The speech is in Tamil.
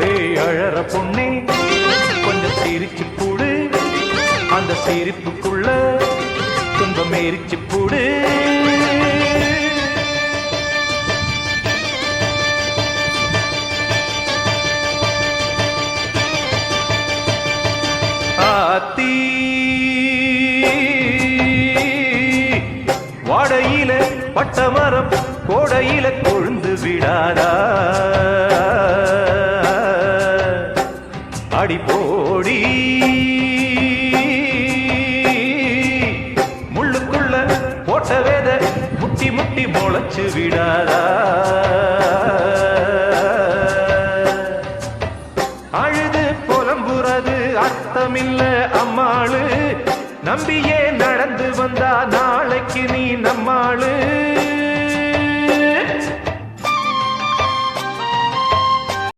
ஏய் அழற பொண்ணே கொஞ்சம் சிரிச்சு போடு, அந்த சிரிப்புக்குள்ள துன்பம் எரிச்சு போடு. ஆத்தி வாடையில பட்டமரம் கோடையில கொழுந்து விடாதா, அடி போடி முள்ளுக்குள்ள போட்ட வேத முட்டி முட்டி முளைச்சு விடாதா. அழுது புலம்புறது அர்த்தமில்ல அம்மாளு, நம்பியே நடந்து வந்தா நாளைக்கு நீ நம்மாளு.